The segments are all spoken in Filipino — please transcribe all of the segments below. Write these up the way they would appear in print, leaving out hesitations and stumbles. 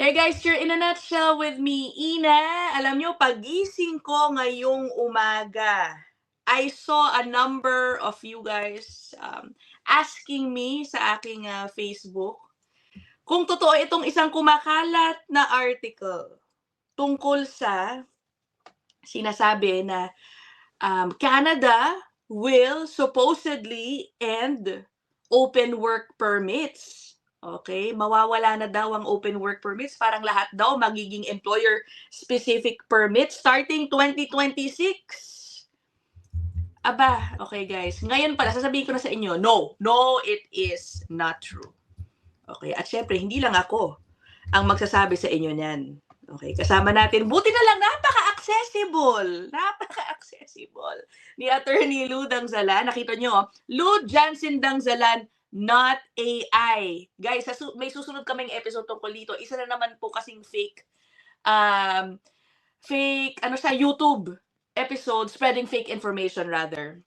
Hey guys, you're in a nutshell with me, Ina. Alam nyo, pagising ko ngayong umaga, I saw a number of you guys asking me sa aking Facebook kung totoo itong isang kumakalat na article tungkol sa sinasabi na Canada will supposedly end open work permits. Okay, mawawala na daw ang open work permits. Parang lahat daw magiging employer-specific permits starting 2026. Aba, okay guys. Ngayon pala, sasabihin ko na sa inyo, no, it is not true. Okay, at syempre, hindi lang ako ang magsasabi sa inyo niyan. Okay, kasama natin, buti na lang, napaka-accessible ni Attorney Lou Dangzalan. Nakita nyo, Lou Jansen Dangzalan, not AI. Guys, may susunod kaming episode tungkol dito. Isa na naman po kasing fake, YouTube episode, spreading fake information rather.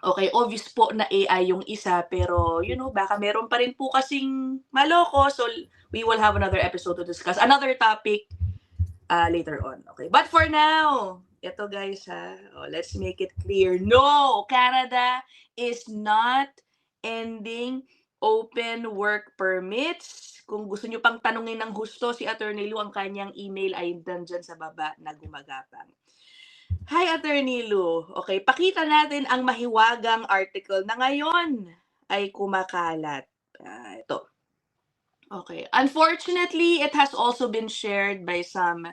Okay, obvious po na AI yung isa, pero baka meron pa rin po kasing maloko. So, we will have another episode to discuss another topic later on. Okay, but for now, ito guys let's make it clear. No, Canada is not ending open work permits. Kung gusto nyo pang tanungin ng gusto si Attorney Lou, ang kanyang email ay nandyan sa baba na gumagapang. Hi, Attorney Lou. Okay, pakita natin ang mahiwagang article na ngayon ay kumakalat. Ito. Okay. Unfortunately, it has also been shared by some,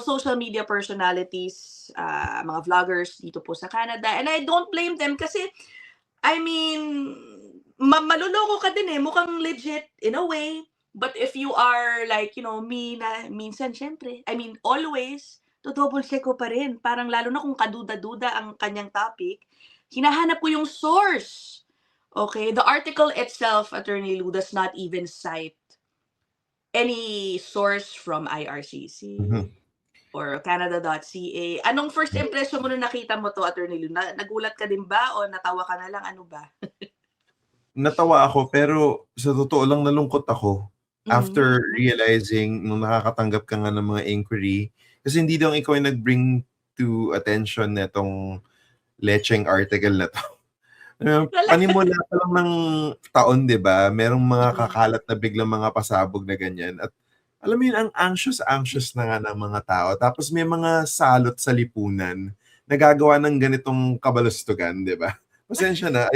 social media personalities, mga vloggers dito po sa Canada. And I don't blame them kasi, maluloko ka din eh. Mukhang legit in a way. But if you are like, me na minsan, syempre, always, to double check ko pa rin. Parang lalo na kung kaduda-duda ang kanyang topic, hinahanap ko yung source. Okay? The article itself, Attorney Lou, does not even cite any source from IRCC or Canada.ca. Anong first impression mo nung nakita mo to, Attorney Lou? Nagulat ka din ba o natawa ka na lang? Ano ba? Natawa ako pero sa totoo lang nalungkot ako after realizing nung nakakatanggap ka nga ng mga inquiry. Kasi hindi daw ikaw yung nag-bring to attention netong lecheng article na to. Panimula pa lang ng taon, di ba? Merong mga kakalat na biglang mga pasabog na ganyan. At alam mo yun, ang anxious na nga ng mga tao. Tapos may mga salot sa lipunan na gagawa ng ganitong kabalustugan, di ba? Pasensya na,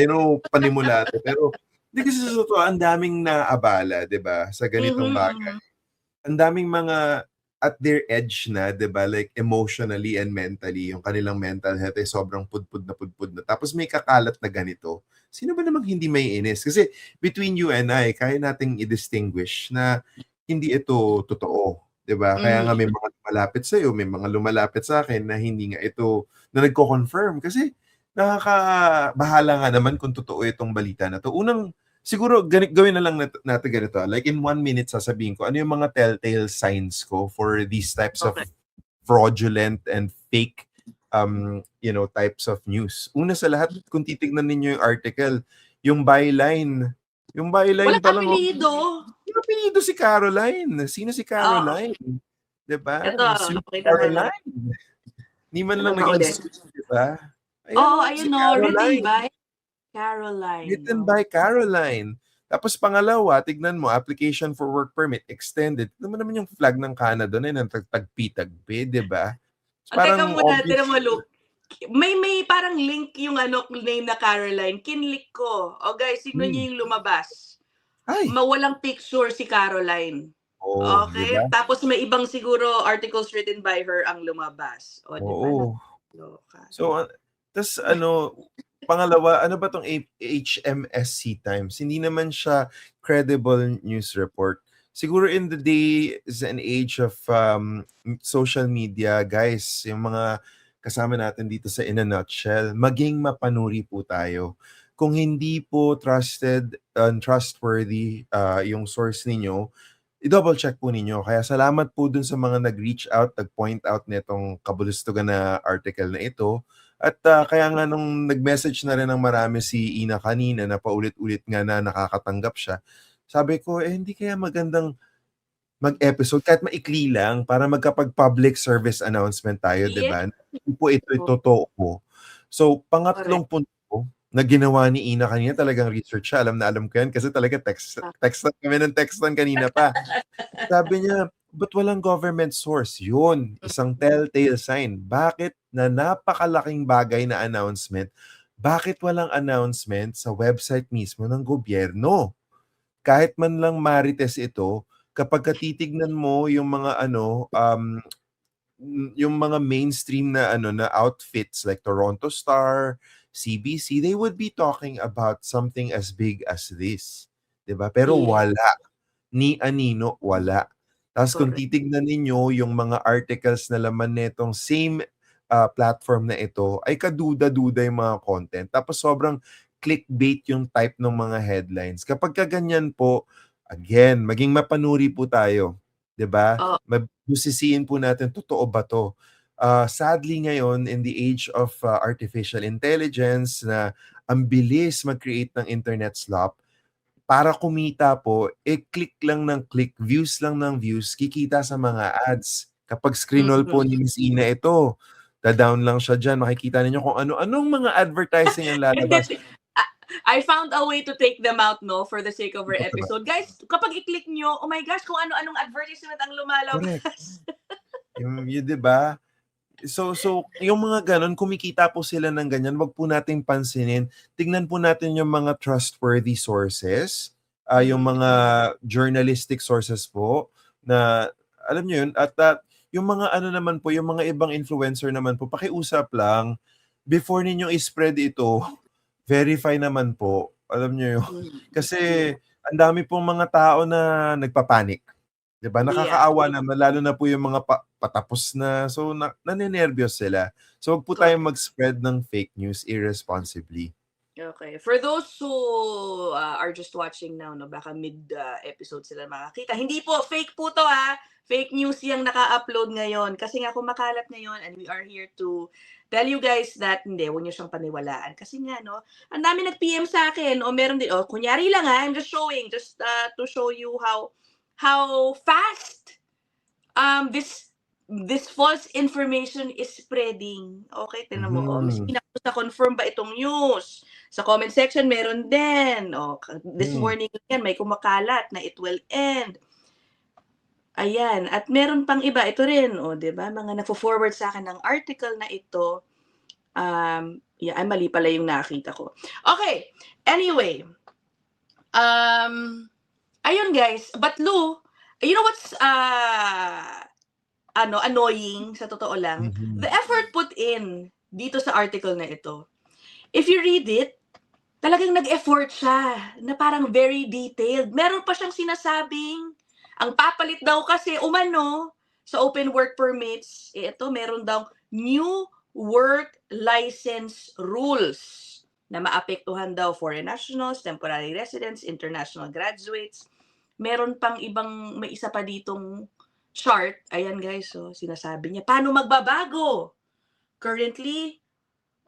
panimula to. Pero hindi kasi sa totoo, ang daming naabala, di ba? Sa ganitong bagay. Ang daming mga at their edge na, di ba? Like emotionally and mentally, yung kanilang mental health ay sobrang pudpud na. Tapos may kakalat na ganito. Sino ba namang hindi may inis? Kasi between you and I, kaya nating i-distinguish na hindi ito totoo. Di ba? Kaya nga may mga lumalapit sa'yo, may mga lumalapit sa akin na hindi nga ito, na nagko-confirm. Kasi nakakabahala nga naman kung totoo itong balita na to. Unang, siguro gawin na lang natin ganito. Like in 1 minute sasabihin ko, ano yung mga telltale signs ko for these types of fraudulent and fake types of news. Una sa lahat, kung titignan ninyo yung article, yung byline. Yung byline pa lang. Yung apelido si Caroline. Sino si Caroline? Diba? Ito, Caroline. Hindi man lang naging diba? Ayun written by Caroline. Written by Caroline. Tapos pangalawa, tignan mo, application for work permit extended. Tignan mo naman yung flag ng Canada na yun, tagpi-tagpi, di ba? Teka muna, tira mo, Luke. May parang link yung name na Caroline. Kinlik ko. O guys, sino niyo yung lumabas? Mawalang picture si Caroline. Okay? Diba? Tapos may ibang siguro articles written by her ang lumabas. O, diba? So, tas pangalawa, ano ba tong HMSC Times? Hindi naman siya credible news report. Siguro in the days and age of social media, guys, yung mga kasama natin dito sa In a Nutshell, maging mapanuri po tayo. Kung hindi po trusted and trustworthy yung source ninyo, i-double check po ninyo. Kaya salamat po dun sa mga nag-reach out, nag-point out nitong kabulustugan na article na ito. At kaya nga nung nag-message na rin ng marami si Ina kanina na paulit-ulit nga na nakakatanggap siya, sabi ko, hindi kaya magandang mag-episode kahit maikli lang para magkapag-public service announcement tayo, 'di Yes. ba? Hindi po ito'y totoo. So, pangatlong Correct. punto na ginawa ni Ina kanina, talagang research siya, alam na alam ko 'yan kasi talaga textan kami ng textan kanina pa. Sabi niya, "Ba't walang government source?" Yun, isang telltale sign. Bakit na napakalaking bagay na announcement, bakit walang announcement sa website mismo ng gobyerno? Kahit man lang marites ito, kapagka titignan mo yung mga ano, yung mga mainstream na ano, na outfits like Toronto Star, CBC, they would be talking about something as big as this, 'di ba? Pero Yeah, wala, ni anino wala. Tapos kung correct. titignan ninyo yung mga articles na laman nitong same, platform na ito, ay kaduda-duda yung mga content. Tapos sobrang clickbait yung type ng mga headlines. Kapagka ganyan po, again, maging mapanuri po tayo, 'di ba? Oo. Busisiin po natin, totoo ba 'to? Sadly ngayon, in the age of, artificial intelligence na ang bilis mag-create ng internet slop, para kumita po, click lang ng click, views lang ng views, kikita sa mga ads. Kapag screenol po ni Miss Ina ito, da-down lang siya diyan, makikita ninyo kung ano-anong mga advertising ang lalabas. Hindi, I found a way to take them out, no, for the sake of our episode. Guys, kapag i-click nyo, oh my gosh, kung ano-anong advertisement ang Correct. lumalabas. Yung 'di ba? So yung mga gano'n, kumikita po sila ng ganyan, wag po nating pansinin. Tignan po natin yung mga trustworthy sources, yung mga journalistic sources po na alam niyo yun at, yung mga ano naman po, yung mga ibang influencer naman po, pakiusap lang before ninyong i-spread ito, verify naman po. Alam niyo yun? Kasi ang dami pong mga tao na nagpa-panic. 'Di ba, Yeah, nakakaawa naman lalo na po yung mga patapos na, so nanenerbiyos sila. So, wag po tayong correct. mag-spread ng fake news irresponsibly. Okay. For those who are just watching now, no, baka mid-episode sila makakita. Hindi po, fake po to ha. Fake news yung naka-upload ngayon. Kasi nga kumakalat ngayon and we are here to tell you guys that hindi, huwag niyo siyang paniwalaan. Kasi nga, no, ang dami nag-PM sa akin. O meron din, kunyari lang ha, I'm just showing, just to show you how fast this false information is spreading. Okay, tingnan mo, Miss Mhm. Ina, confirm ba itong news? Sa comment section meron din. This morning yan may kumakalat na it will end. Ayan, at meron pang iba, ito rin, 'di ba, mga nafo-forward sa akin ng article na ito. Yeah, ay mali pala yung nakita ko. Okay, anyway, ayun guys, but Lou, you know what's annoying sa totoo lang, the Mhm. effort put in dito sa article na ito. If you read it, talagang nag-effort siya na parang very detailed. Meron pa siyang sinasabing, ang papalit daw kasi umano sa open work permits, ito meron daw new work license rules na maapektuhan daw foreign nationals, temporary residents, international graduates. Meron pang ibang, may isa pa ditong chart. Ayan guys, sinasabi niya, paano magbabago? Currently,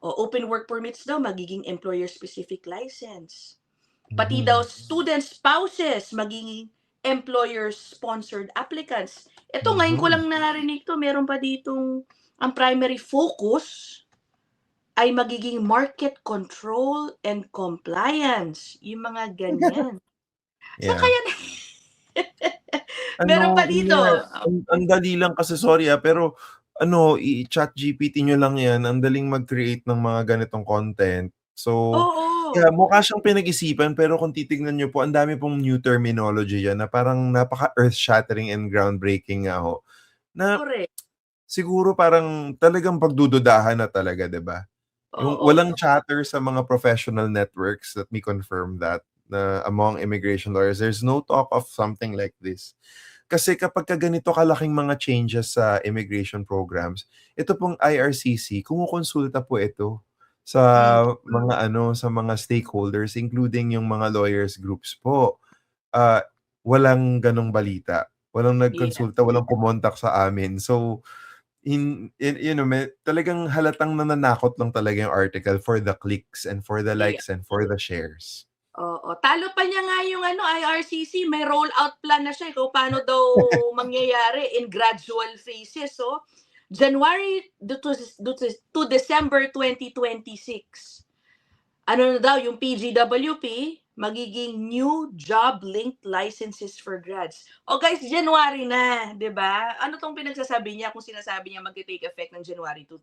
open work permits daw magiging employer-specific license. Pati daw Mhm. student spouses magiging employer-sponsored applicants. Ito ngayon ko Mhm. lang narinig to, meron pa ditong ang primary focus ay magiging market control and compliance. Yung mga ganyan. Saan Yeah. kaya meron Ano, pa yun dito? nga, ang dali lang kasi, sorry, pero ano, i-ChatGPT niyo lang 'yan, ang daling mag-create ng mga ganitong content. So, yeah, Oo, mukha siyang pinag-isipan, pero kung titignan niyo po, ang dami pong new terminology diyan na parang napaka earth-shattering and groundbreaking nga ho, na correct. siguro parang talagang pagdududahan na talaga, 'di ba? Yung Oo. walang chatter sa mga professional networks, let me confirm that, na among immigration lawyers, there's no talk of something like this. Kasi kapagka ganito kalaking mga changes sa immigration programs, ito pong IRCC, kumukonsulta po ito sa Mm, mga ano, sa mga stakeholders, including yung mga lawyers groups po. Ah, walang gano'ng balita. Walang yeah. nagkonsulta, walang kumontak sa amin. So, you know, talagang halatang nananakot lang talaga yung article for the clicks and for the Yeah. likes and for the shares. Oo, talo pa niya nga yung IRCC, may rollout plan na siya kung paano daw mangyayari in gradual phases. So, January to December 2026. Ano na daw, yung PGWP, magiging new job-linked licenses for grads. O guys, January na, di ba? Ano tong pinagsasabi niya kung sinasabi niya mag-take effect ng January to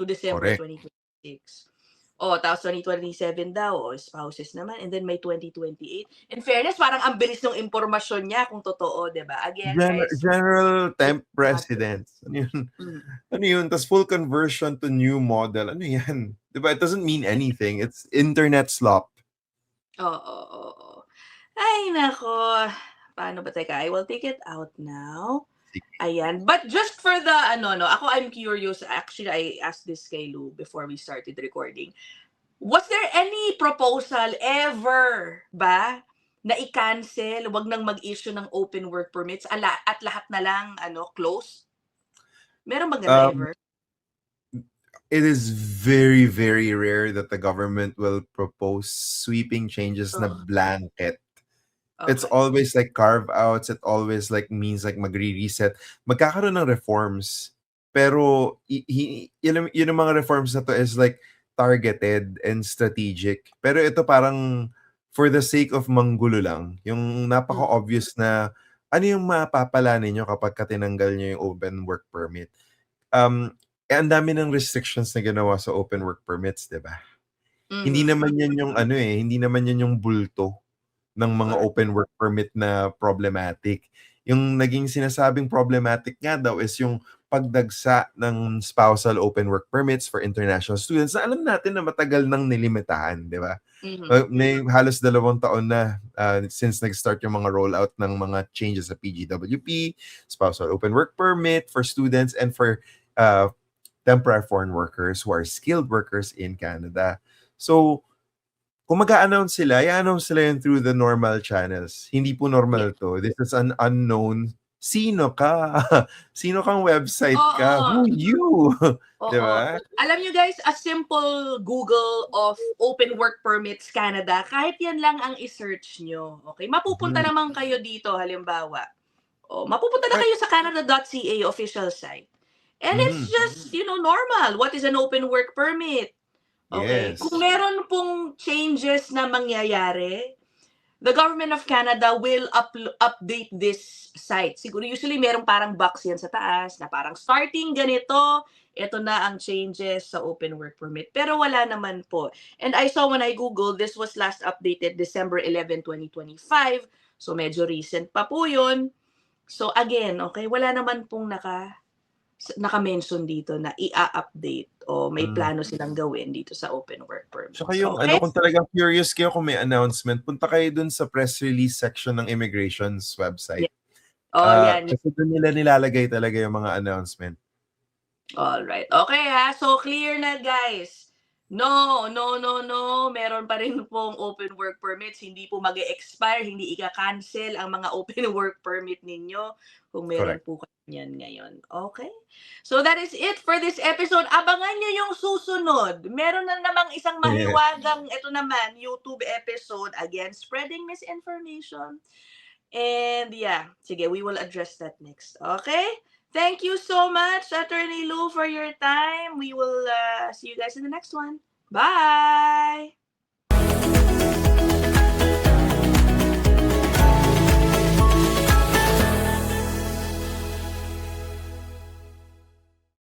December Correct. 2026? O, tapos 2027 daw, o spouses naman, and then may 2028. In fairness, parang ang bilis ng impormasyon niya kung totoo, di ba? Again, guys, General Temp Presidents. Ano yun? mm, Ano yun? Tas full conversion to new model. Ano yan? Diba? It doesn't mean anything. It's internet slop. oo. Ay, nako. Paano ba? Teka, I will take it out now. Ayan. But just for the, ako, I'm curious. Actually, I asked this kay Lou before we started recording. Was there any proposal ever ba na i-cancel, wag nang mag-issue ng open work permits at lahat na lang close? Meron bang ganun ever? It is very, very rare that the government will propose sweeping changes na blanket. Okay. It's always like carve-outs. It always like means like magre-reset. Magkakaroon ng reforms. Pero yun ang mga reforms na to is like targeted and strategic. Pero ito parang for the sake of manggulo lang. Yung napaka-obvious na ano yung mapapala ninyo kapag tinanggal nyo yung open work permit. Ang dami ng restrictions na ginawa sa open work permits, 'di ba? Hindi naman yan yung hindi naman yan yung bulto ng mga open work permit na problematic. Yung naging sinasabing problematic nga daw is yung pagdagsa ng spousal open work permits for international students na alam natin na matagal nang nilimitahan, di ba? May halos 2 taon na since nag-start yung mga rollout ng mga changes sa PGWP, spousal open work permit for students and for temporary foreign workers who are skilled workers in Canada. So, kung mag-a-announce sila, i-announce sila yun through the normal channels. Hindi po normal to. This is an unknown. Sino ka? Sino kang website ka? Who you? Diba? Alam nyo guys, a simple Google of Open Work Permits Canada, kahit yan lang ang i-search nyo. Okay? Mapupunta naman kayo dito, halimbawa. Mapupunta na kayo sa canada.ca official site. And it's just, normal. What is an open work permit? Okay. Yes. Kung meron pong changes na mangyayari, the Government of Canada will update this site. Siguro usually merong parang box yan sa taas na parang starting ganito, ito na ang changes sa open work permit. Pero wala naman po. And I saw when I Googled, this was last updated December 11, 2025. So medyo recent pa po yun. So again, okay, wala naman pong naka-mention dito na i-update o may plano silang gawin dito sa open work permit. Saka yung kung talagang curious kayo kung may announcement, punta kayo dun sa press release section ng immigration's website. Yan. Kasi dun nila nilalagay talaga yung mga announcement. Alright. Okay so clear na guys. No. Meron pa rin pong open work permits. Hindi po mag-e-expire, hindi ika-cancel ang mga open work permit ninyo kung meron po yan ngayon. Okay? So that is it for this episode. Abangan nyo yung susunod. Meron na namang isang mahiwagang, ito naman, YouTube episode, again, spreading misinformation. And sige, we will address that next. Okay? Thank you so much, Attorney Lou, for your time. We will see you guys in the next one. Bye!